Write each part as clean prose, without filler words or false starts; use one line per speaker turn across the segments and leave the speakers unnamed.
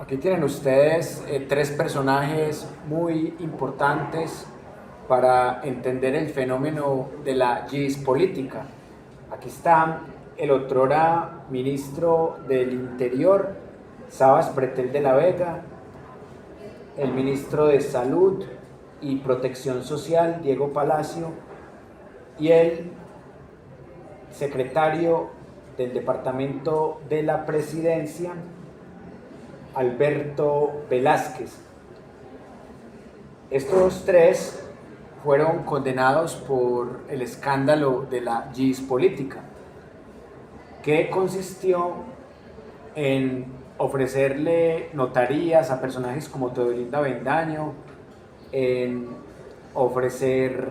Aquí tienen ustedes tres personajes muy importantes para entender el fenómeno de la geopolítica. Aquí está el otrora ministro del Interior, Sabas Pretel de la Vega, el ministro de Salud y Protección Social, Diego Palacio, y el secretario del Departamento de la Presidencia, Alberto Velázquez. Estos tres fueron condenados por el escándalo de la geopolítica, que consistió en ofrecerle notarías a personajes como Teodolinda Avendaño, en ofrecer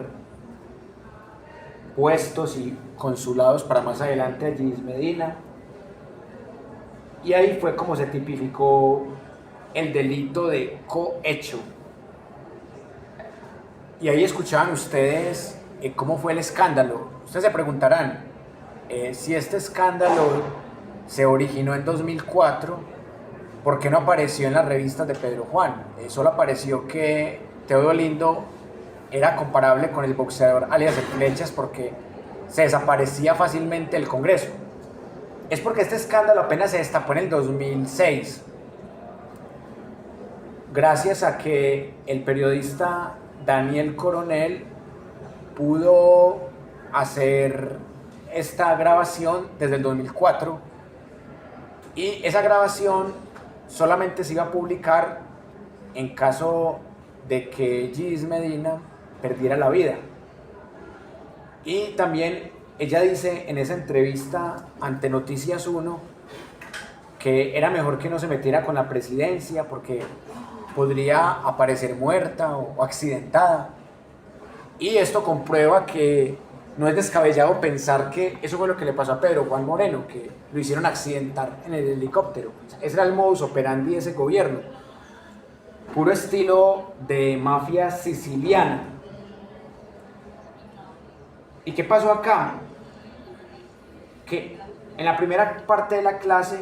puestos y consulados para más adelante a Gis Medina. Y ahí fue como se tipificó el delito de cohecho. Y ahí escuchaban ustedes cómo fue el escándalo. Ustedes se preguntarán, si este escándalo se originó en 2004, ¿por qué no apareció en las revistas de Pedro Juan? Solo apareció que Teodolindo era comparable con el boxeador alias El Flechas porque se desaparecía fácilmente del Congreso. Es porque este escándalo apenas se destapó en el 2006, gracias a que el periodista Daniel Coronel pudo hacer esta grabación desde el 2004, y esa grabación solamente se iba a publicar en caso de que Gis Medina perdiera la vida. Y también ella dice en esa entrevista ante Noticias 1 que era mejor que no se metiera con la presidencia porque podría aparecer muerta o accidentada. Y esto comprueba que no es descabellado pensar que eso fue lo que le pasó a Pedro Juan Moreno, que lo hicieron accidentar en el helicóptero. Ese era el modus operandi de ese gobierno. Puro estilo de mafia siciliana. ¿Y qué pasó acá? Que en la primera parte de la clase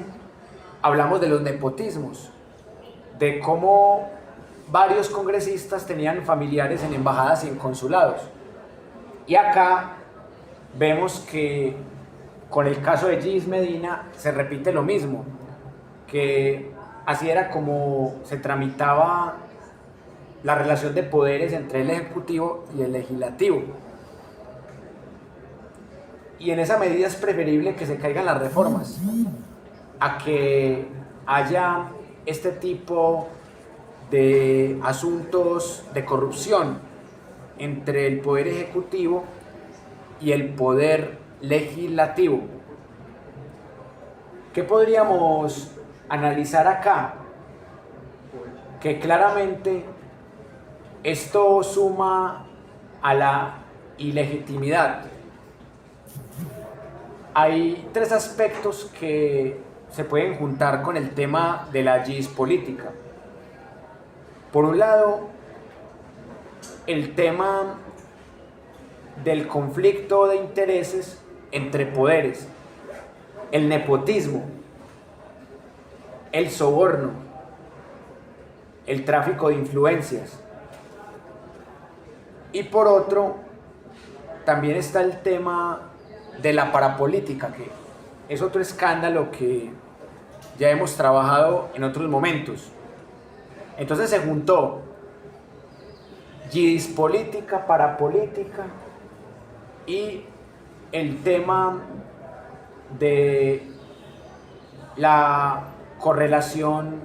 hablamos de los nepotismos, de cómo varios congresistas tenían familiares en embajadas y en consulados. Y acá vemos que con el caso de Gis Medina se repite lo mismo, que así era como se tramitaba la relación de poderes entre el Ejecutivo y el Legislativo. Y en esa medida es preferible que se caigan las reformas a que haya este tipo de asuntos de corrupción entre el Poder Ejecutivo y el Poder Legislativo. ¿Qué podríamos analizar acá? Que claramente esto suma a la ilegitimidad. Hay tres aspectos que se pueden juntar con el tema de la geopolítica. Por un lado, el tema del conflicto de intereses entre poderes, el nepotismo, el soborno, el tráfico de influencias. Y por otro, también está el tema de la parapolítica, que es otro escándalo que ya hemos trabajado en otros momentos. Entonces se juntó geopolítica, parapolítica y el tema de la correlación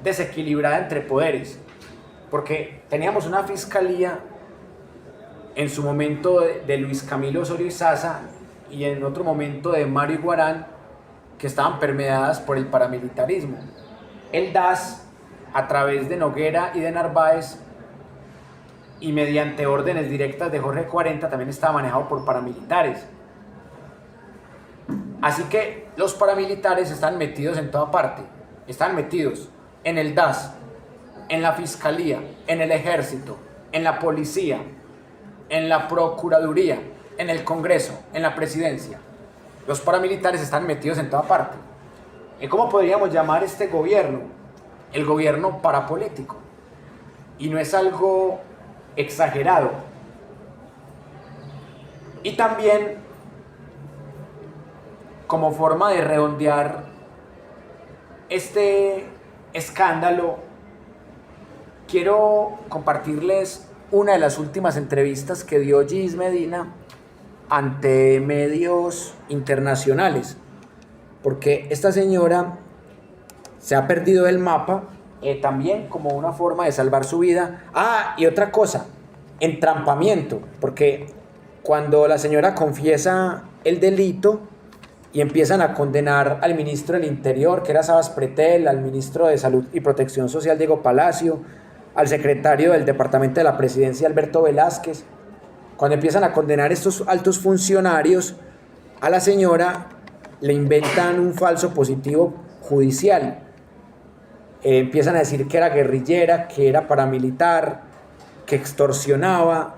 desequilibrada entre poderes, porque teníamos una fiscalía en su momento de Luis Camilo Osorio Izaza y en otro momento de Mario Iguarán, que estaban permeadas por el paramilitarismo. El DAS, a través de Noguera y de Narváez, y mediante órdenes directas de Jorge 40, también estaba manejado por paramilitares. Así que los paramilitares están metidos en toda parte. Están metidos en el DAS, en la Fiscalía, en el Ejército, en la Policía, en la Procuraduría, en el Congreso, en la Presidencia. Los paramilitares están metidos en toda parte. ¿Y cómo podríamos llamar este gobierno? el gobierno parapolítico. Y no es algo exagerado. Y también, como forma de redondear este escándalo, quiero compartirles una de las últimas entrevistas que dio Gis Medina ante medios internacionales, porque esta señora se ha perdido del mapa, también como una forma de salvar su vida. Y otra cosa, entrampamiento, porque cuando la señora confiesa el delito y empiezan a condenar al ministro del Interior, que era Sabas Pretel, al ministro de Salud y Protección Social, Diego Palacio, al secretario del Departamento de la Presidencia, Alberto Velázquez, cuando empiezan a condenar estos altos funcionarios, a la señora le inventan un falso positivo judicial. Empiezan a decir que era guerrillera, que era paramilitar, que extorsionaba.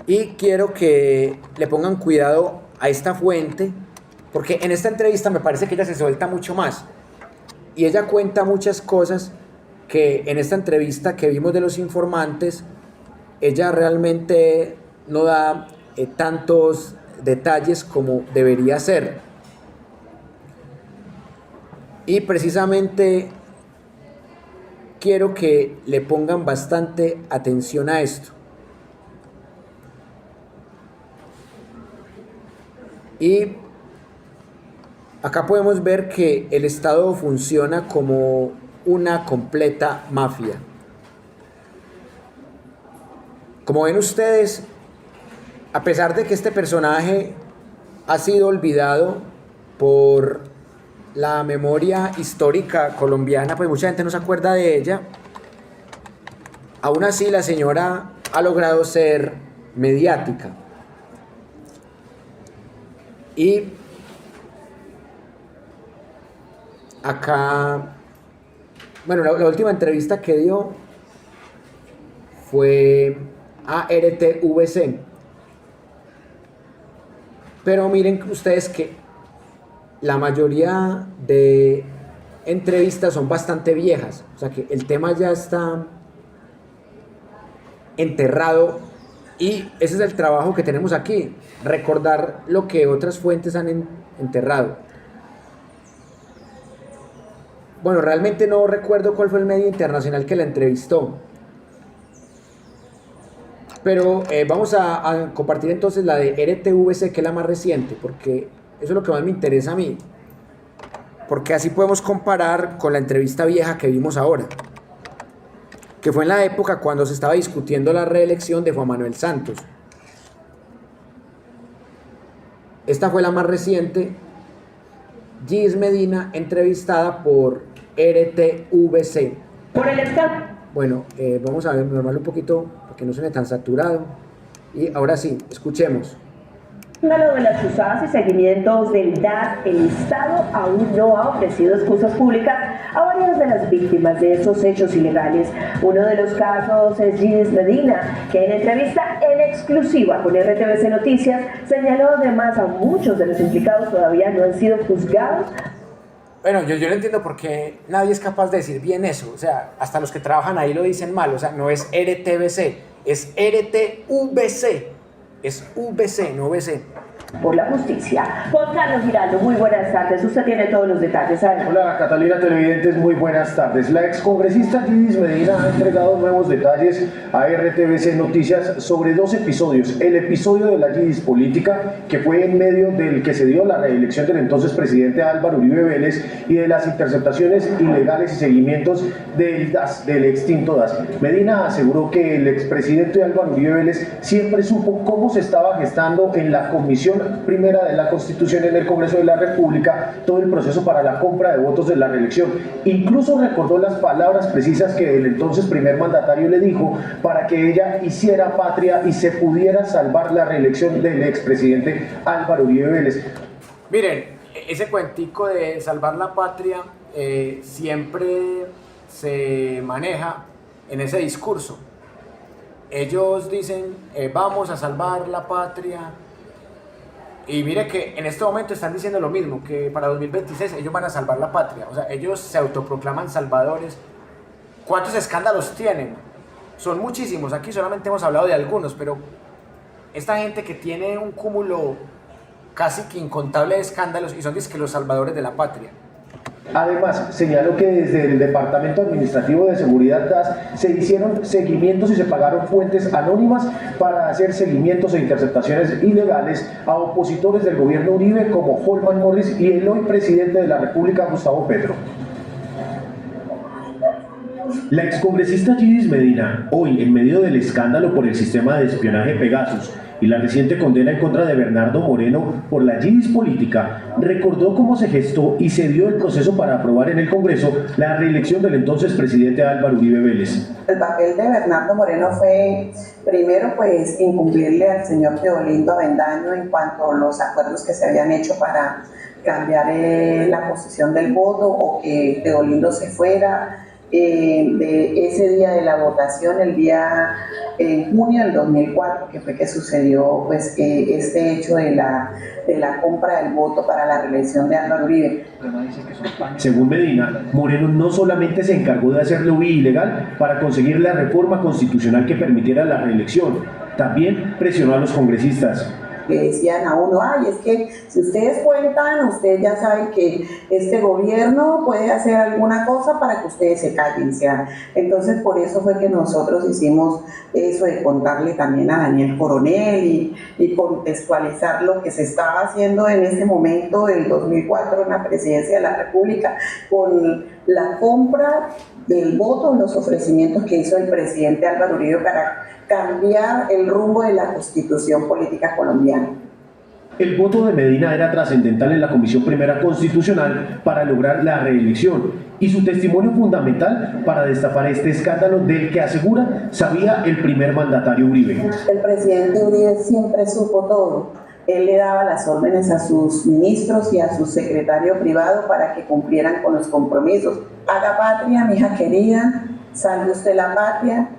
Y quiero que le pongan cuidado a esta fuente, porque en esta entrevista me parece que ella se suelta mucho más. Y ella cuenta muchas cosas que en esta entrevista que vimos de los informantes, ella realmente no da tantos detalles como debería ser. Y precisamente quiero que le pongan bastante atención a esto. Y acá podemos ver que el Estado funciona como una completa mafia. Como ven ustedes, a pesar de que este personaje ha sido olvidado por la memoria histórica colombiana, pues mucha gente no se acuerda de ella, aún así la señora ha logrado ser mediática. Y acá, bueno, la última entrevista que dio fue a RTVC. Pero miren ustedes que la mayoría de entrevistas son bastante viejas. O sea que el tema ya está enterrado. Y ese es el trabajo que tenemos aquí, recordar lo que otras fuentes han enterrado. Bueno, realmente no recuerdo cuál fue el medio internacional que la entrevistó. Pero vamos a compartir entonces la de RTVC, que es la más reciente, porque eso es lo que más me interesa a mí. Porque así podemos comparar con la entrevista vieja que vimos ahora, que fue en la época cuando se estaba discutiendo la reelección de Juan Manuel Santos. Esta fue la más reciente, Gis Medina, entrevistada por RTVC.
Por el Estado.
Bueno, vamos a ver, normal un poquito, para que no suene tan saturado. Y ahora sí, escuchemos.
Lo de las usadas y seguimientos del DAS, el Estado aún no ha ofrecido excusas públicas a varias de las víctimas de esos hechos ilegales. Uno de los casos es Gis Medina, que en entrevista en exclusiva con RTVC Noticias señaló además a muchos de los implicados todavía no han sido juzgados.
Bueno, yo no entiendo por qué nadie es capaz de decir bien eso. O sea, hasta los que trabajan ahí lo dicen mal. O sea, no es RTVC, es RTVC. Es VC, no VC.
Por la justicia. Juan Carlos Giraldo, muy buenas tardes. Usted tiene todos los detalles.
Hola, Catalina televidentes, muy buenas tardes. La excongresista Gis Medina ha entregado nuevos detalles a RTVC Noticias sobre dos episodios. El episodio de la Gis política, que fue en medio del que se dio la reelección del entonces presidente Álvaro Uribe Vélez, y de las interceptaciones ilegales y seguimientos del DAS, del extinto DAS. Medina aseguró que el expresidente Álvaro Uribe Vélez siempre supo cómo se estaba gestando en la Comisión Primera de la Constitución en el Congreso de la República todo el proceso para la compra de votos de la reelección. Incluso recordó las palabras precisas que el entonces primer mandatario le dijo para que ella hiciera patria y se pudiera salvar la reelección del expresidente Álvaro Uribe Vélez.
Miren, ese cuentico de salvar la patria siempre se maneja en ese discurso. Ellos dicen, vamos a salvar la patria, Y mire que en este momento están diciendo lo mismo, que para 2026 ellos van a salvar la patria. O sea, ellos se autoproclaman salvadores. ¿Cuántos escándalos tienen? Son muchísimos. Aquí solamente hemos hablado de algunos, pero esta gente que tiene un cúmulo casi que incontable de escándalos y son dizque los salvadores de la patria.
Además, señaló que desde el Departamento Administrativo de Seguridad DAS se hicieron seguimientos y se pagaron fuentes anónimas para hacer seguimientos e interceptaciones ilegales a opositores del gobierno Uribe como Holman Morris y el hoy presidente de la República, Gustavo Petro. La excongresista Yidis Medina, hoy en medio del escándalo por el sistema de espionaje Pegasus y la reciente condena en contra de Bernardo Moreno por la Yidis política, recordó cómo se gestó y se dio el proceso para aprobar en el Congreso la reelección del entonces presidente Álvaro Uribe Vélez.
El papel de Bernardo Moreno fue, primero, pues, incumplirle al señor Teodolindo Avendaño en cuanto a los acuerdos que se habían hecho para cambiar la posición del voto o que Teodolindo se fuera. De ese día de la votación, el día en junio del 2004, que fue que sucedió pues, este hecho de la compra del voto para la reelección de Álvaro Uribe.
Según Medina, Moreno no solamente se encargó de hacer lo ilegal para conseguir la reforma constitucional que permitiera la reelección, también presionó a los congresistas.
Le decían a uno, ay, es que si ustedes cuentan, ustedes ya saben que este gobierno puede hacer alguna cosa para que ustedes se callen. Entonces, por eso fue que nosotros hicimos eso de contarle también a Daniel Coronel y contextualizar lo que se estaba haciendo en ese momento del 2004 en la presidencia de la República con la compra del voto, los ofrecimientos que hizo el presidente Álvaro Uribe para cambiar el rumbo de la constitución política colombiana.
El voto de Medina era trascendental en la Comisión Primera Constitucional para lograr la reelección y su testimonio fundamental para destapar este escándalo del que asegura sabía el primer mandatario Uribe.
El presidente Uribe siempre supo todo. Él le daba las órdenes a sus ministros y a su secretario privado para que cumplieran con los compromisos. Haga patria, mi hija querida, salve usted la patria,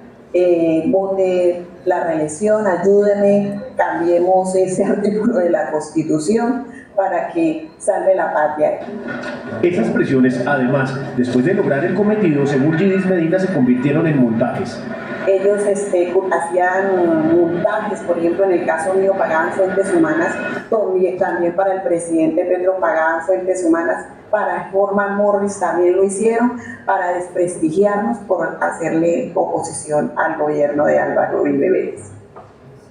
vote la reelección, ayúdeme, cambiemos ese artículo de la Constitución para que salve la patria.
Esas presiones, además, después de lograr el cometido, según Yidis Medina, se convirtieron en montajes.
Ellos hacían montajes, por ejemplo, en el caso mío pagaban fuentes humanas, también para el presidente Petro pagaban fuentes humanas, para Holman Morris también lo hicieron, para desprestigiarnos por hacerle oposición al gobierno de Álvaro Uribe Vélez.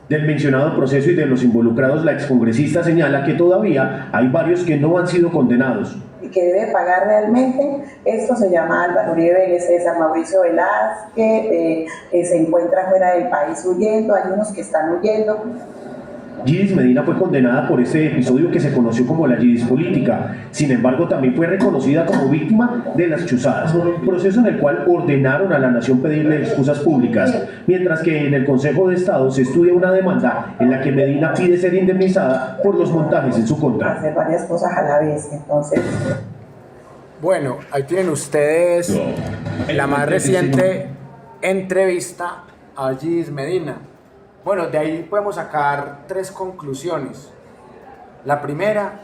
Del mencionado proceso y de los involucrados, la excongresista señala que todavía hay varios que no han sido condenados.
Y que debe pagar realmente, esto se llama Álvaro Uribe Vélez, César Mauricio Velázquez, se encuentra fuera del país huyendo, hay unos que están huyendo.
Yidis Medina fue condenada por este episodio que se conoció como la Yidis política. Sin embargo, también fue reconocida como víctima de las chuzadas, proceso en el cual ordenaron a la nación pedirle excusas públicas, mientras que en el Consejo de Estado se estudia una demanda en la que Medina pide ser indemnizada por los montajes en su contra.
Hacer varias cosas a la vez, entonces.
Bueno, ahí tienen ustedes la más reciente entrevista a Yidis Medina. Bueno, de ahí podemos sacar tres conclusiones. La primera,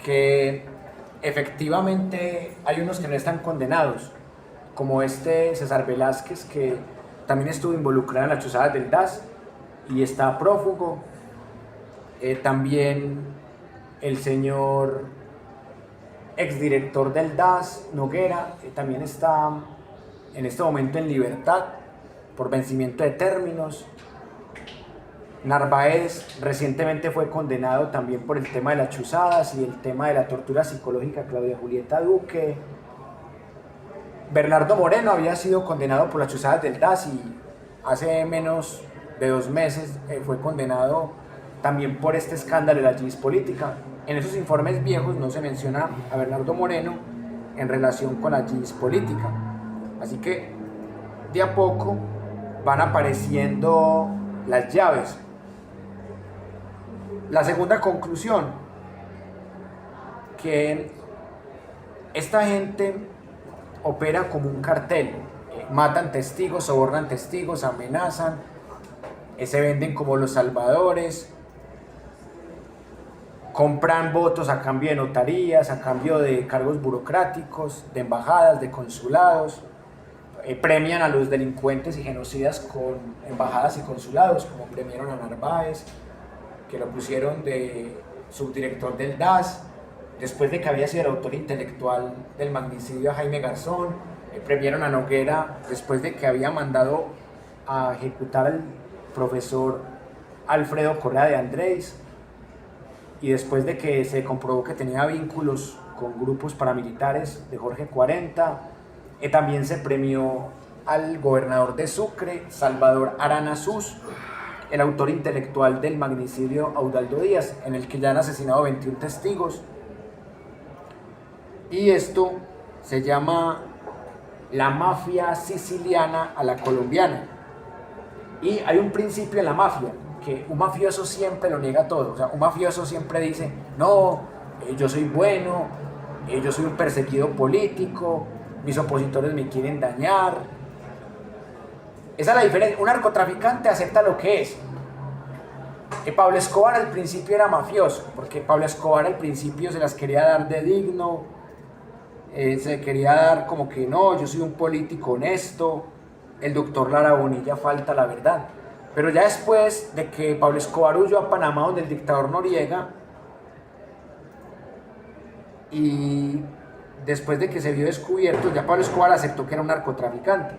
que efectivamente hay unos que no están condenados, como este César Velázquez, que también estuvo involucrado en las chuzadas del DAS y está prófugo. También el señor exdirector del DAS, Noguera, también está en este momento en libertad por vencimiento de términos. Narváez recientemente fue condenado también por el tema de las chuzadas y el tema de la tortura psicológica a Claudia Julieta Duque. Bernardo Moreno había sido condenado por las chuzadas del DAS y hace menos de 2 meses fue condenado también por este escándalo de la Yidis política. En esos informes viejos no se menciona a Bernardo Moreno en relación con la Yidis política. Así que de a poco van apareciendo las llaves. La segunda conclusión, que esta gente opera como un cartel, matan testigos, sobornan testigos, amenazan, se venden como los salvadores. compran votos a cambio de notarías, a cambio de cargos burocráticos, de embajadas, de consulados, premian a los delincuentes y genocidas con embajadas y consulados, como premiaron a Narváez, que lo pusieron de subdirector del DAS, después de que había sido el autor intelectual del magnicidio a Jaime Garzón, premiaron a Noguera después de que había mandado a ejecutar al profesor Alfredo Correa de Andrés, y después de que se comprobó que tenía vínculos con grupos paramilitares de Jorge 40, también se premió al gobernador de Sucre, Salvador Arana Sus, el autor intelectual del magnicidio Audaldo Díaz, en el que ya han asesinado 21 testigos. Y esto se llama la mafia siciliana a la colombiana. Y hay un principio en la mafia, que un mafioso siempre lo niega todo. O sea, un mafioso siempre dice, no, yo soy bueno, yo soy un perseguido político, mis opositores me quieren dañar. Esa es la diferencia. Un narcotraficante acepta lo que es. Pablo Escobar al principio era mafioso, porque Pablo Escobar al principio se las quería dar de digno, se quería dar como que no, yo soy un político honesto, el doctor Lara Bonilla falta la verdad. Pero ya después de que Pablo Escobar huyó a Panamá donde el dictador Noriega, y después de que se vio descubierto, ya Pablo Escobar aceptó que era un narcotraficante.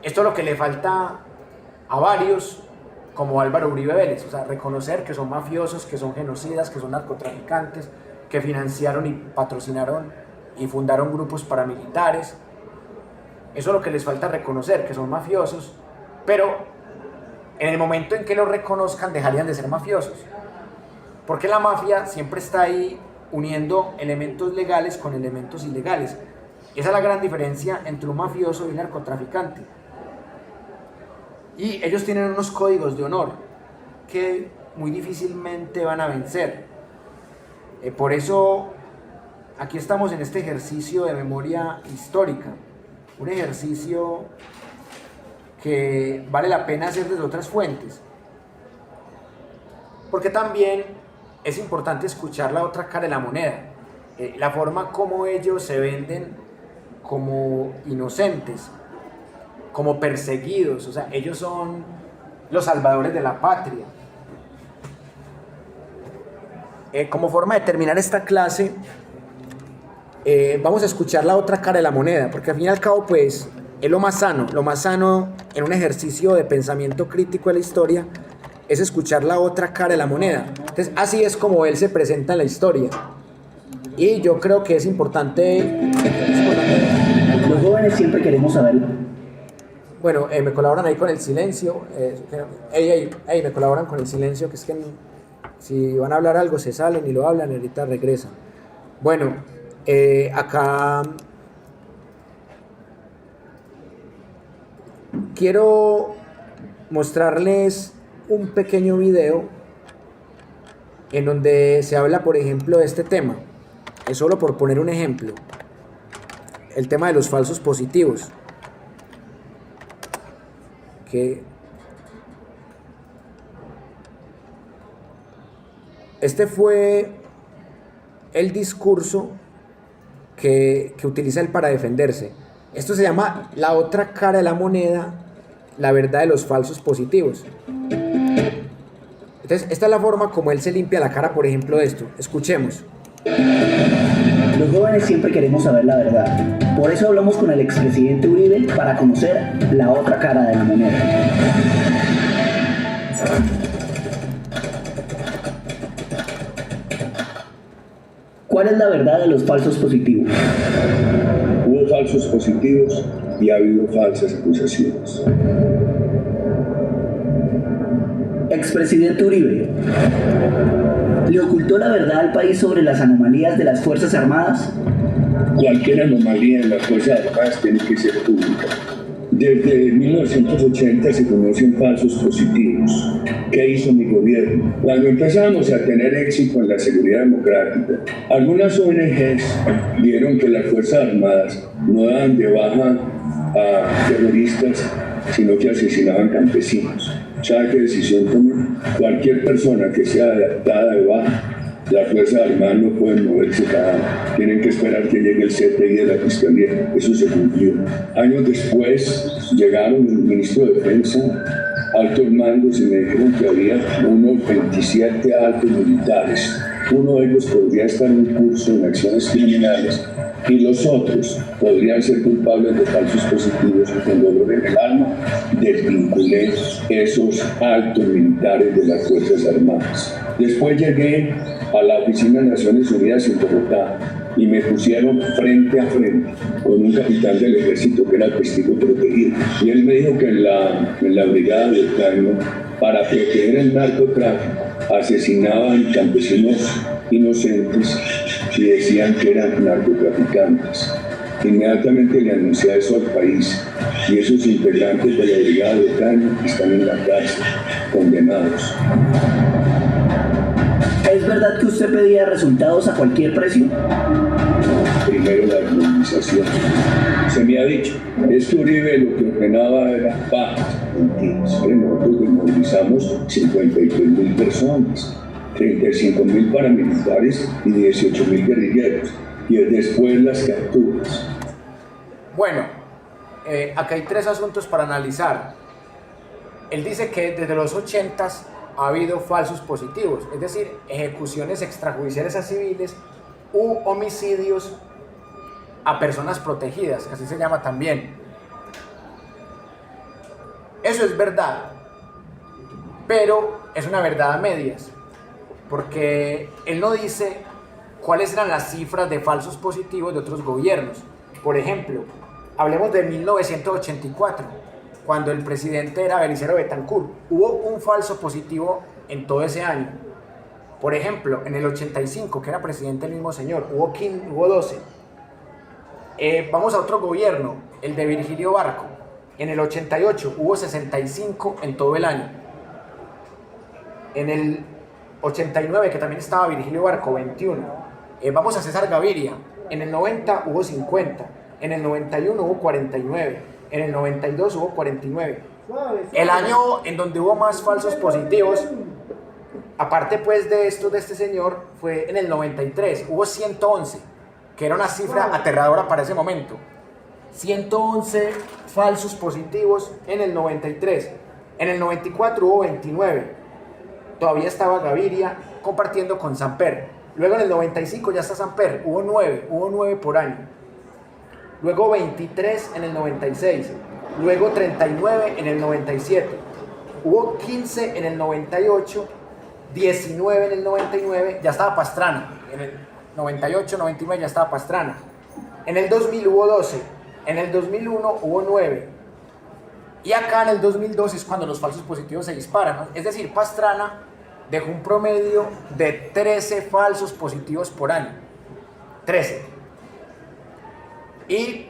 Esto es lo que le falta a varios, como Álvaro Uribe Vélez, o sea, reconocer que son mafiosos, que son genocidas, que son narcotraficantes, que financiaron y patrocinaron y fundaron grupos paramilitares. Eso es lo que les falta reconocer, que son mafiosos, pero en el momento en que lo reconozcan dejarían de ser mafiosos, porque la mafia siempre está ahí uniendo elementos legales con elementos ilegales. Esa es la gran diferencia entre un mafioso y un narcotraficante. Y ellos tienen unos códigos de honor que muy difícilmente van a vencer. Por eso aquí estamos en este ejercicio de memoria histórica, un ejercicio que vale la pena hacer desde otras fuentes, porque también es importante escuchar la otra cara de la moneda, la forma como ellos se venden como inocentes, como perseguidos. O sea, ellos son los salvadores de la patria. Como forma de terminar esta clase, vamos a escuchar la otra cara de la moneda, porque al fin y al cabo pues es lo más sano en un ejercicio de pensamiento crítico de la historia, es escuchar la otra cara de la moneda. Entonces así es como él se presenta en la historia, y yo creo que es importante.
Los jóvenes siempre queremos saberlo.
Bueno, me colaboran ahí con el silencio, me colaboran con el silencio, que es que si van a hablar algo se salen y lo hablan y ahorita regresan. Bueno, acá quiero mostrarles un pequeño video en donde se habla, por ejemplo, de este tema. Es solo por poner un ejemplo, el tema de los falsos positivos. Este fue el discurso que utiliza él para defenderse. Esto se llama la otra cara de la moneda, la verdad de los falsos positivos. Entonces, esta es la forma como él se limpia la cara, por ejemplo, de esto. Escuchemos.
Los jóvenes siempre queremos saber la verdad. Por eso hablamos con el expresidente Uribe para conocer la otra cara de la moneda. ¿Cuál es la verdad de los falsos positivos?
Hubo falsos positivos y ha habido falsas acusaciones.
Expresidente Uribe, ¿le ocultó la verdad al país sobre las anomalías de las Fuerzas Armadas?
Cualquier anomalía en las Fuerzas Armadas tiene que ser pública. Desde 1980 se conocen falsos positivos. ¿Qué hizo mi gobierno? Cuando empezamos a tener éxito en la seguridad democrática, algunas ONGs vieron que las Fuerzas Armadas no daban de baja a terroristas, sino que asesinaban campesinos. ¿Sabe qué decisión tomé? Cualquier persona que sea adaptada de baja, las Fuerzas Armadas no pueden moverse cada año. Tienen que esperar que llegue el CTI de la Fiscalía. Eso se cumplió. Años después llegaron el ministro de Defensa, altos mandos, y me dijeron que había unos 27 altos militares. Uno de ellos podría estar en curso en acciones criminales y los otros podrían ser culpables de falsos positivos. Y con dolor en el alma desvinculé esos altos militares de las Fuerzas Armadas. Después llegué a la Oficina de Naciones Unidas en Bogotá y me pusieron frente a frente con un capitán del ejército que era el testigo protegido. Y él me dijo que en la brigada de Ocaña, para proteger el narcotráfico, asesinaban campesinos inocentes y decían que eran narcotraficantes. Inmediatamente le anuncié eso al país y esos integrantes de la brigada de Ocaña están en la cárcel, condenados.
¿Es verdad que usted pedía resultados a cualquier precio?
Primero la movilización. Se me ha dicho, es que Uribe lo que ordenaba era paz. Mentiras. Nosotros movilizamos 53.000 personas, 35.000 paramilitares y 18.000 guerrilleros. Y después las capturas.
Bueno, acá hay 3 asuntos para analizar. Él dice que desde los 80s ha habido falsos positivos, es decir, ejecuciones extrajudiciales a civiles u homicidios a personas protegidas, así se llama también. Eso es verdad, pero es una verdad a medias, porque él no dice cuáles eran las cifras de falsos positivos de otros gobiernos. Por ejemplo, hablemos de 1984. Cuando el presidente era Belisario Betancur, hubo un falso positivo en todo ese año. Por ejemplo, en el 85, que era presidente el mismo señor, hubo 12. Vamos a otro gobierno, el de Virgilio Barco. En el 88 hubo 65 en todo el año. En el 89, que también estaba Virgilio Barco, 21. Vamos a César Gaviria. En el 90 hubo 50. En el 91 hubo 49. En el 92 hubo 49. El año en donde hubo más falsos positivos, aparte pues de estos de este señor, fue en el 93. Hubo 111, que era una cifra aterradora para ese momento. 111 falsos positivos en el 93. En el 94 hubo 29. Todavía estaba Gaviria compartiendo con Samper. Luego en el 95 ya está Samper. Hubo 9 por año. Luego 23 en el 96, luego 39 en el 97, hubo 15 en el 98, 19 en el 99, ya estaba Pastrana, en el 98, 99 ya estaba Pastrana, en el 2000 hubo 12, en el 2001 hubo 9, y acá en el 2002 es cuando los falsos positivos se disparan, ¿no? Es decir, Pastrana dejó un promedio de 13 falsos positivos por año, 13. Y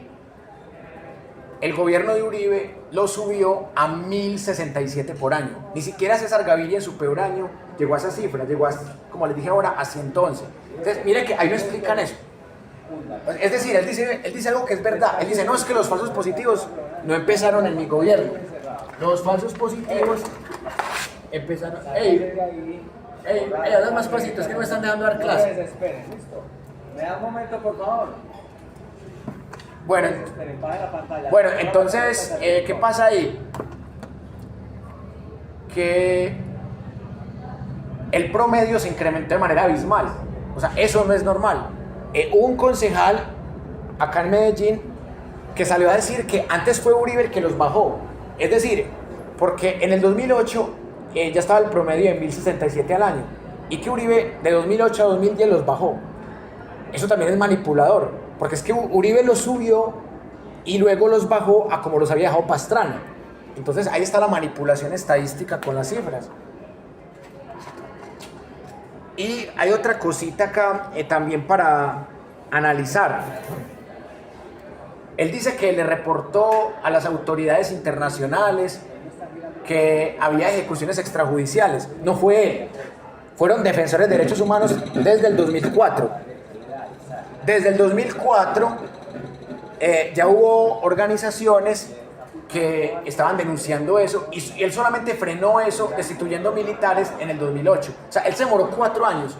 el gobierno de Uribe lo subió a 1067 por año. Ni siquiera César Gaviria en su peor año llegó a esa cifra, llegó a, como les dije ahora, a 111. Entonces, mire que ahí no explican eso. Es decir, él dice algo que es verdad. Él dice, no, es que los falsos positivos no empezaron en mi gobierno. Los falsos positivos empezaron... Ey, hablas más pasito, es que no me están dejando dar clase.
Esperen, listo. Me da un momento, por favor.
Bueno, entonces, ¿qué pasa ahí? Que el promedio se incrementó de manera abismal. O sea, eso no es normal. Hubo un concejal acá en Medellín que salió a decir que antes fue Uribe el que los bajó. Es decir, porque en el 2008 ya estaba el promedio de 1067 al año. Y que Uribe de 2008 a 2010 los bajó. Eso también es manipulador. Porque es que Uribe los subió y luego los bajó a como los había dejado Pastrana. Entonces ahí está la manipulación estadística con las cifras. Y hay otra cosita acá también para analizar. Él dice que le reportó a las autoridades internacionales que había ejecuciones extrajudiciales. No fue él. Fueron defensores de derechos humanos desde el 2004. Desde el 2004 ya hubo organizaciones que estaban denunciando eso, y él solamente frenó eso destituyendo militares en el 2008. O sea, él se demoró 4 años.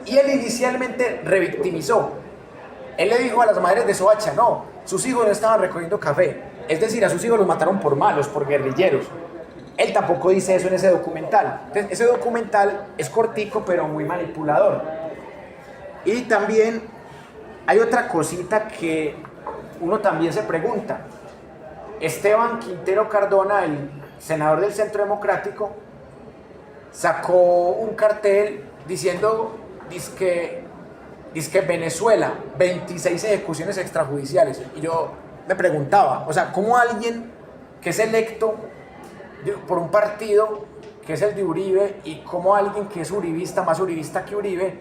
Y él inicialmente revictimizó. Él le dijo a las madres de Soacha, no, sus hijos no estaban recogiendo café. Es decir, a sus hijos los mataron por malos, por guerrilleros. Él tampoco dice eso en ese documental. Entonces, ese documental es cortico, pero muy manipulador. Y también hay otra cosita que uno también se pregunta. Esteban Quintero Cardona, el senador del Centro Democrático, sacó un cartel diciendo, dizque Venezuela, 26 ejecuciones extrajudiciales. Y yo me preguntaba, o sea, ¿cómo alguien que es electo por un partido que es el de Uribe, y cómo alguien que es uribista, más uribista que Uribe,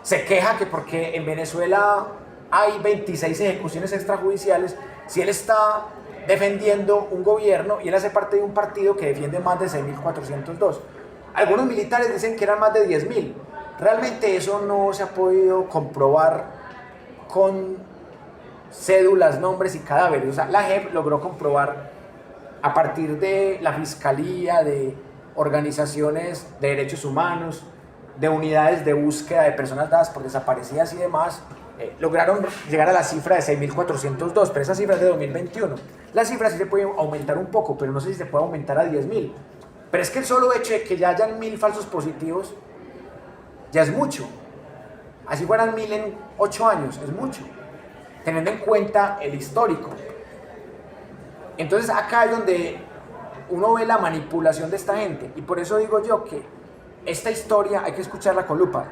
se queja que porque en Venezuela hay 26 ejecuciones extrajudiciales, si él está defendiendo un gobierno y él hace parte de un partido que defiende más de 6.402? Algunos militares dicen que eran más de 10.000. Realmente eso no se ha podido comprobar con cédulas, nombres y cadáveres. O sea, la JEP logró comprobar a partir de la Fiscalía, de organizaciones de derechos humanos, de unidades de búsqueda de personas dadas por desaparecidas y demás, lograron llegar a la cifra de 6.402, pero esa cifra es de 2021. La cifra sí se puede aumentar un poco, pero no sé si se puede aumentar a 10.000. Pero es que el solo hecho de que ya hayan 1.000 falsos positivos ya es mucho. Así fueran 1.000 en 8 años, es mucho, teniendo en cuenta el histórico. Entonces acá es donde uno ve la manipulación de esta gente, y por eso digo yo que esta historia hay que escucharla con lupa.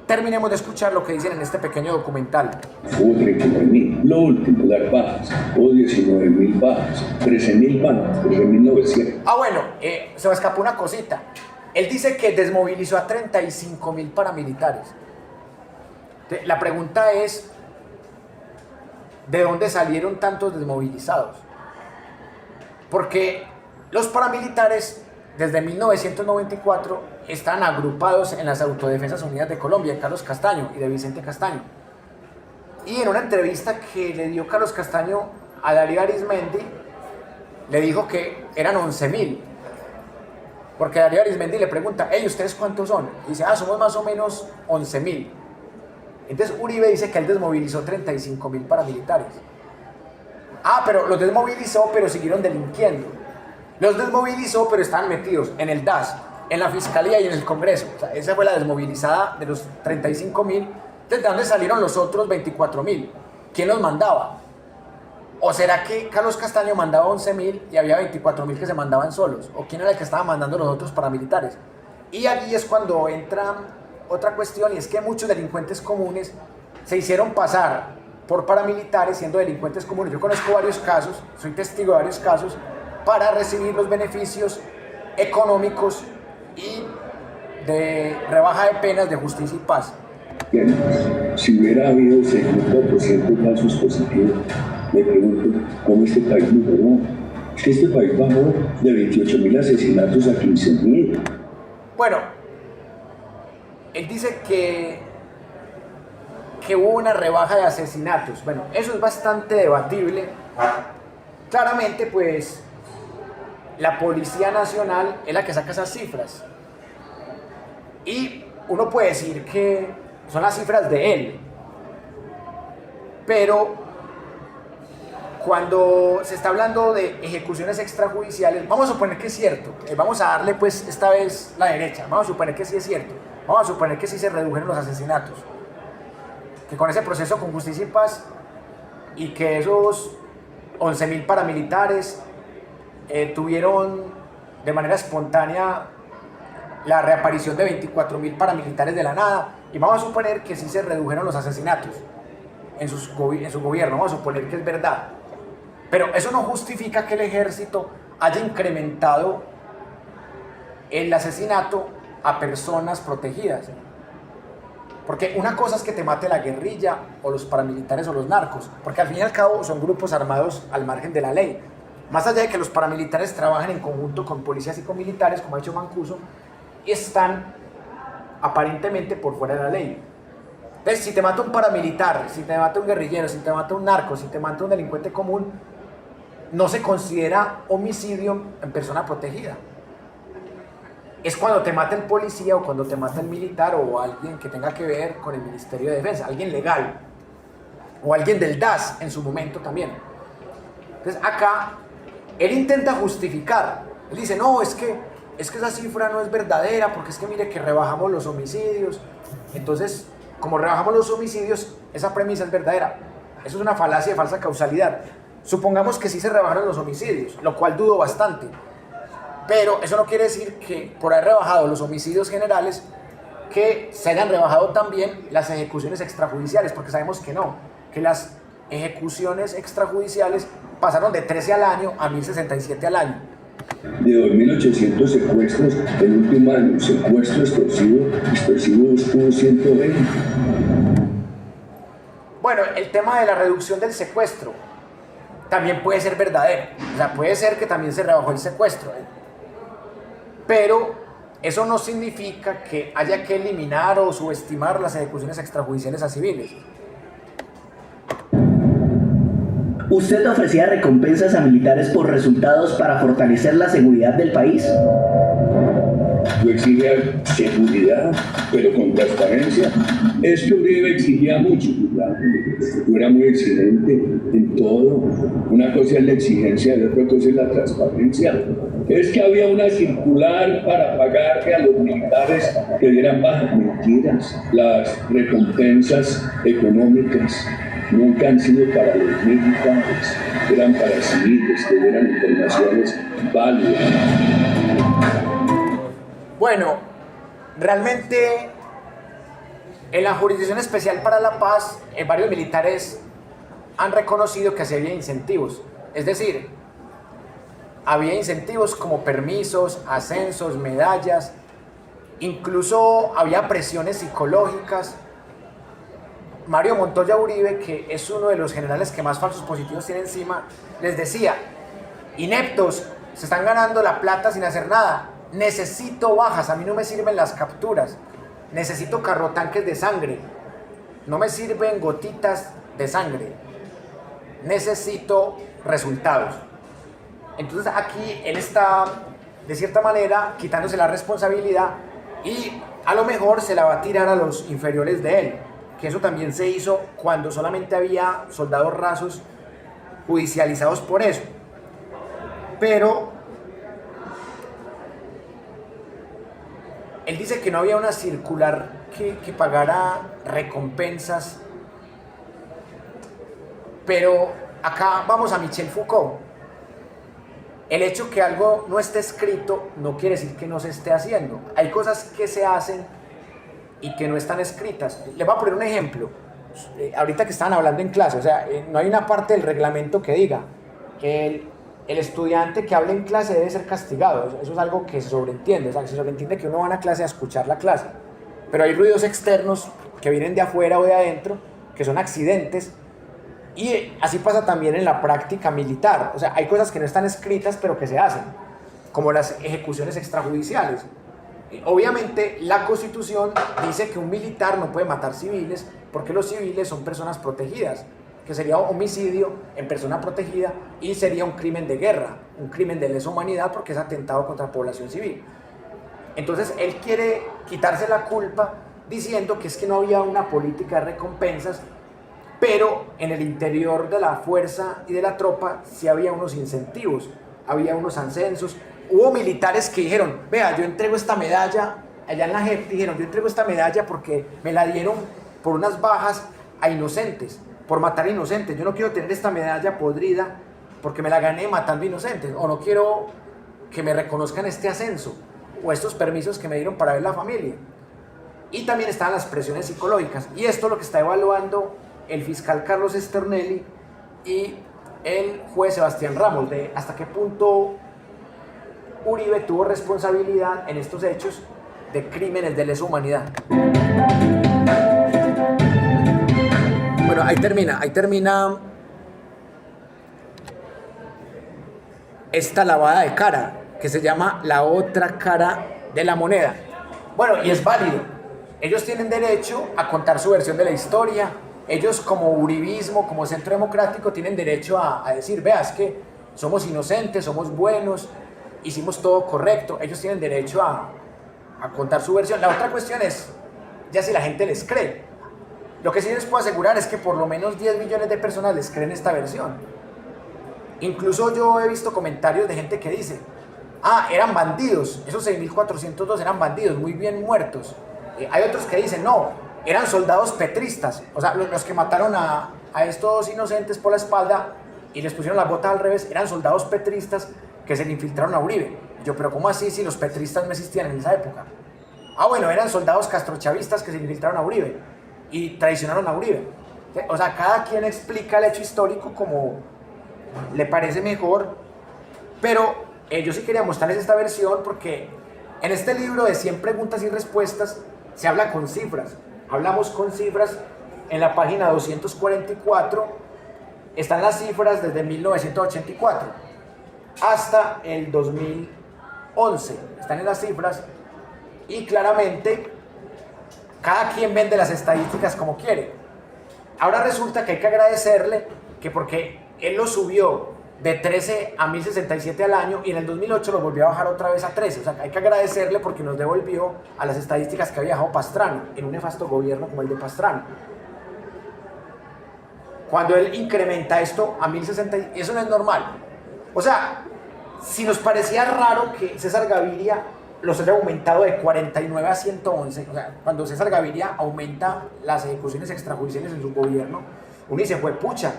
Terminemos de escuchar lo que dicen en este pequeño documental.
Hubo 39.000, lo último, dar bajas, hubo 19.000 bajas, 13.000 bajas, 13.900.
Ah, bueno, se me escapó una cosita. Él dice que desmovilizó a 35.000 paramilitares. La pregunta es, ¿de dónde salieron tantos desmovilizados? Porque los paramilitares desde 1994 están agrupados en las Autodefensas Unidas de Colombia, de Carlos Castaño y de Vicente Castaño. Y en una entrevista que le dio Carlos Castaño a Darío Arizmendi, le dijo que eran 11.000. Porque Darío Arizmendi le pregunta, hey, ¿ustedes cuántos son? Y dice, somos más o menos 11.000. Entonces Uribe dice que él desmovilizó 35.000 paramilitares. Pero los desmovilizó, pero siguieron delinquiendo. Los desmovilizó, pero estaban metidos en el DAS, en la Fiscalía y en el Congreso. O sea, esa fue la desmovilizada de los 35.000. ¿De dónde salieron los otros 24.000? ¿Quién los mandaba? ¿O será que Carlos Castaño mandaba 11.000 y había 24.000 que se mandaban solos? ¿O quién era el que estaba mandando los otros paramilitares? Y allí es cuando entra otra cuestión, y es que muchos delincuentes comunes se hicieron pasar por paramilitares siendo delincuentes comunes. Yo conozco varios casos, soy testigo de varios casos, para recibir los beneficios económicos y de rebaja de penas de Justicia y Paz.
Bien, si hubiera habido 6.400 casos positivos, me pregunto, ¿cómo este país mejoró? Es que este país bajó de 28.000 asesinatos a 15.000.
Bueno, él dice que hubo una rebaja de asesinatos. Bueno, eso es bastante debatible. Claramente, pues, la Policía Nacional es la que saca esas cifras. Y uno puede decir que son las cifras de él. Pero cuando se está hablando de ejecuciones extrajudiciales, vamos a suponer que es cierto. Vamos a darle, pues, esta vez la derecha. Vamos a suponer que sí es cierto. Vamos a suponer que sí se redujeron los asesinatos. Que con ese proceso con Justicia y Paz, y que esos 11.000 paramilitares tuvieron de manera espontánea la reaparición de 24.000 paramilitares de la nada, y vamos a suponer que sí se redujeron los asesinatos en su gobierno, vamos a suponer que es verdad, pero eso no justifica que el ejército haya incrementado el asesinato a personas protegidas. Porque una cosa es que te mate la guerrilla o los paramilitares o los narcos, porque al fin y al cabo son grupos armados al margen de la ley. Más allá de que los paramilitares trabajen en conjunto con policías y con militares, como ha dicho Mancuso, y están aparentemente por fuera de la ley. Entonces, si te mata un paramilitar, si te mata un guerrillero, si te mata un narco, si te mata un delincuente común, no se considera homicidio en persona protegida. Es cuando te mata el policía o cuando te mata el militar o alguien que tenga que ver con el Ministerio de Defensa, alguien legal o alguien del DAS en su momento también. Entonces acá él intenta justificar, él dice, no, es que esa cifra no es verdadera porque es que mire que rebajamos los homicidios. Entonces, como rebajamos los homicidios, esa premisa es verdadera. Eso es una falacia de falsa causalidad. Supongamos que sí se rebajaron los homicidios, lo cual dudo bastante. Pero eso no quiere decir que por haber rebajado los homicidios generales, que se hayan rebajado también las ejecuciones extrajudiciales, porque sabemos que no, que las ejecuciones extrajudiciales pasaron de 13 al año a 1067 al año.
De 2.800 secuestros, el último año, secuestro extorsivos hubo 120.
Bueno, el tema de la reducción del secuestro también puede ser verdadero. O sea, puede ser que también se rebajó el secuestro, pero eso no significa que haya que eliminar o subestimar las ejecuciones extrajudiciales a civiles.
¿Usted ofrecía recompensas a militares por resultados para fortalecer la seguridad del país?
Yo exigía seguridad, pero con transparencia. Es que Uribe exigía mucho. Yo era muy exigente en todo. Una cosa es la exigencia y otra cosa es la transparencia. Es que había una circular para pagarle a los militares que dieran bajas. Mentiras. Las recompensas económicas nunca han sido para los militares, eran para civiles que dieran informaciones válidas.
Bueno, realmente en la Jurisdicción Especial para la Paz, varios militares han reconocido que sí había incentivos. Es decir, había incentivos como permisos, ascensos, medallas, incluso había presiones psicológicas. Mario Montoya Uribe, que es uno de los generales que más falsos positivos tiene encima, les decía, ineptos, se están ganando la plata sin hacer nada, necesito bajas, a mí no me sirven las capturas, necesito carrotanques de sangre, no me sirven gotitas de sangre, necesito resultados. Entonces aquí él está, de cierta manera, quitándose la responsabilidad y a lo mejor se la va a tirar a los inferiores de él, que eso también se hizo cuando solamente había soldados rasos judicializados por eso. Pero él dice que no había una circular que pagara recompensas, pero acá vamos a Michel Foucault. El hecho que algo no esté escrito no quiere decir que no se esté haciendo. Hay cosas que se hacen y que no están escritas. Les voy a poner un ejemplo. Ahorita que estaban hablando en clase, o sea, no hay una parte del reglamento que diga que el estudiante que hable en clase debe ser castigado. Eso es algo que se sobreentiende. O sea, que se sobreentiende que uno va a una clase a escuchar la clase. Pero hay ruidos externos que vienen de afuera o de adentro, que son accidentes. Y así pasa también en la práctica militar. O sea, hay cosas que no están escritas, pero que se hacen, como las ejecuciones extrajudiciales. Obviamente, la Constitución dice que un militar no puede matar civiles porque los civiles son personas protegidas, que sería homicidio en persona protegida y sería un crimen de guerra, un crimen de lesa humanidad porque es atentado contra población civil. Entonces, él quiere quitarse la culpa diciendo que es que no había una política de recompensas, pero en el interior de la fuerza y de la tropa sí había unos incentivos, había unos ascensos. Hubo militares que dijeron, vea, yo entrego esta medalla, allá en la JEP dijeron, yo entrego esta medalla porque me la dieron por unas bajas a inocentes, por matar inocentes. Yo no quiero tener esta medalla podrida porque me la gané matando inocentes, o no quiero que me reconozcan este ascenso o estos permisos que me dieron para ver la familia. Y también estaban las presiones psicológicas, y esto es lo que está evaluando el fiscal Carlos Esternelli y el juez Sebastián Ramos, de hasta qué punto Uribe tuvo responsabilidad en estos hechos de crímenes de lesa humanidad. Bueno, ahí termina esta lavada de cara, que se llama la otra cara de la moneda. Bueno, y es válido. Ellos tienen derecho a contar su versión de la historia. Ellos como uribismo, como centro democrático, tienen derecho a decir, vea, es que somos inocentes, somos buenos, hicimos todo correcto, ellos tienen derecho a contar su versión. La otra cuestión es ya si la gente les cree. Lo que sí les puedo asegurar es que por lo menos 10 millones de personas les creen esta versión. Incluso yo he visto comentarios de gente que dice, eran bandidos, esos 6.402 eran bandidos, muy bien muertos. Hay otros que dicen, no, eran soldados petristas, o sea, los que mataron a estos inocentes por la espalda y les pusieron las botas al revés, eran soldados petristas que se le infiltraron a Uribe. Yo, pero ¿cómo así si los petristas no existían en esa época? Bueno, eran soldados castrochavistas que se infiltraron a Uribe y traicionaron a Uribe. O sea, cada quien explica el hecho histórico como le parece mejor, pero yo sí quería mostrarles esta versión porque en este libro de 100 preguntas y respuestas se habla con cifras. Hablamos con cifras en la página 244, están las cifras desde 1984 hasta el 2011, están en las cifras y claramente cada quien vende las estadísticas como quiere. Ahora resulta que hay que agradecerle que porque él lo subió de 13 a 1067 al año y en el 2008 lo volvió a bajar otra vez a 13. O sea, hay que agradecerle porque nos devolvió a las estadísticas que había dejado Pastrana en un nefasto gobierno como el de Pastrana. Cuando él incrementa esto a 1060, eso no es normal. O sea, si nos parecía raro que César Gaviria los haya aumentado de 49 a 111, o sea, cuando César Gaviria aumenta las ejecuciones extrajudiciales en su gobierno, uno dice, fue pucha.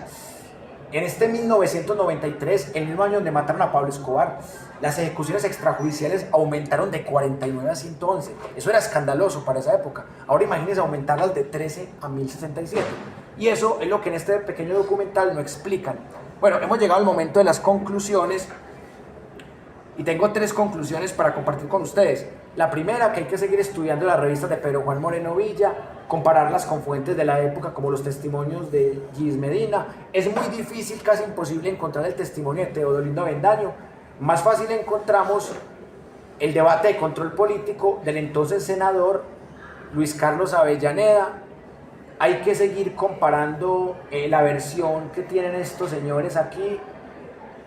En este 1993, el mismo año donde mataron a Pablo Escobar, las ejecuciones extrajudiciales aumentaron de 49 a 111. Eso era escandaloso para esa época. Ahora imagínense aumentarlas de 13 a 1067. Y eso es lo que en este pequeño documental no explican. Bueno, hemos llegado al momento de las conclusiones. Y tengo 3 conclusiones para compartir con ustedes. La primera, que hay que seguir estudiando las revistas de Pedro Juan Moreno Villa, compararlas con fuentes de la época como los testimonios de Gis Medina. Es muy difícil, casi imposible encontrar el testimonio de Teodolindo Avendaño. Más fácil encontramos el debate de control político del entonces senador Luis Carlos Avellaneda. Hay que seguir comparando la versión que tienen estos señores aquí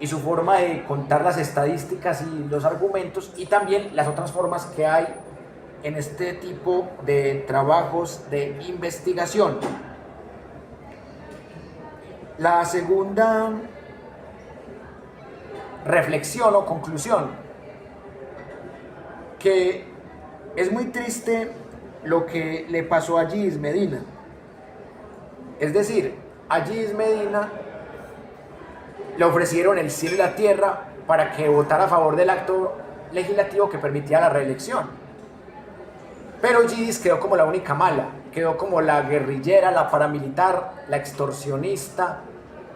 y su forma de contar las estadísticas y los argumentos, y también las otras formas que hay en este tipo de trabajos de investigación. La segunda reflexión o conclusión, que es muy triste lo que le pasó a Gis Medina. Es decir, a Gis Medina le ofrecieron el cielo y la tierra para que votara a favor del acto legislativo que permitía la reelección. Pero Gis quedó como la única mala, quedó como la guerrillera, la paramilitar, la extorsionista,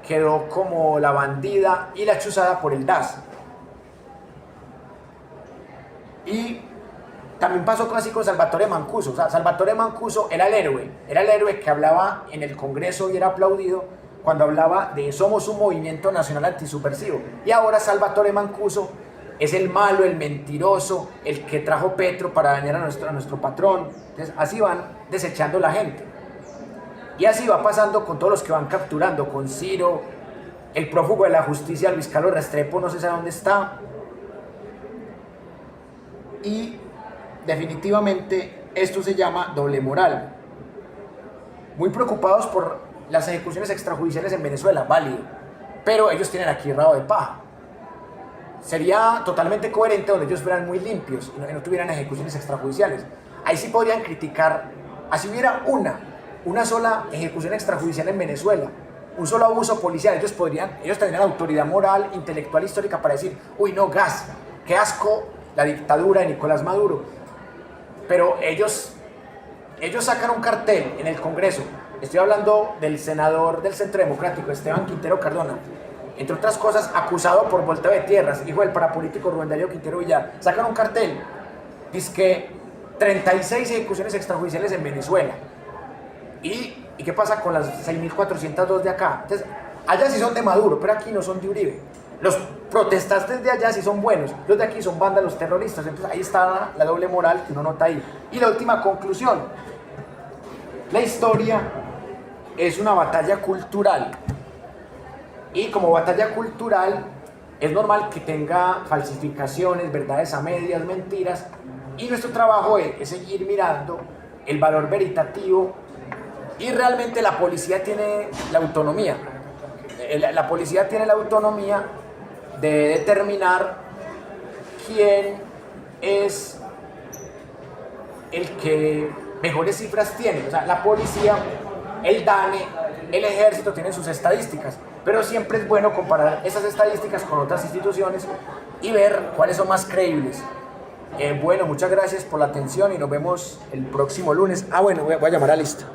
quedó como la bandida y la chuzada por el DAS. Y también pasó casi con Salvatore Mancuso. O sea, Salvatore Mancuso era el héroe que hablaba en el Congreso y era aplaudido cuando hablaba de somos un movimiento nacional antisubversivo. Y ahora Salvatore Mancuso es el malo, el mentiroso, el que trajo Petro para dañar a nuestro patrón. Entonces, así van desechando la gente. Y así va pasando con todos los que van capturando, con Ciro, el prófugo de la justicia, Luis Carlos Restrepo, no se sabe dónde está. Y definitivamente esto se llama doble moral. Muy preocupados por las ejecuciones extrajudiciales en Venezuela, válido, pero ellos tienen aquí rabo de paja. Sería totalmente coherente donde ellos fueran muy limpios y no tuvieran ejecuciones extrajudiciales. Ahí sí podrían criticar, así hubiera una sola ejecución extrajudicial en Venezuela, un solo abuso policial, ellos tendrían autoridad moral, intelectual, histórica para decir, uy no, gas, qué asco la dictadura de Nicolás Maduro. Pero ellos sacan un cartel en el Congreso. Estoy hablando del senador del Centro Democrático, Esteban Quintero Cardona, entre otras cosas acusado por volteo de tierras, hijo del parapolítico Rubén Darío Quintero Villar. Sacan un cartel, dice que 36 ejecuciones extrajudiciales en Venezuela. ¿Y qué pasa con las 6.402 de acá? Entonces, allá sí son de Maduro, pero aquí no son de Uribe. Los protestantes de allá sí son buenos, los de aquí son vándalos terroristas. Entonces ahí está la doble moral que uno nota ahí. Y la última conclusión, la historia es una batalla cultural, y como batalla cultural es normal que tenga falsificaciones, verdades a medias, mentiras, y nuestro trabajo es seguir mirando el valor veritativo, y realmente la policía tiene la autonomía. La policía tiene la autonomía de determinar quién es el que mejores cifras tiene. O sea, la policía, el DANE, el ejército tienen sus estadísticas, pero siempre es bueno comparar esas estadísticas con otras instituciones y ver cuáles son más creíbles. Bueno, muchas gracias por la atención y nos vemos el próximo lunes. Bueno, voy a llamar a Lista.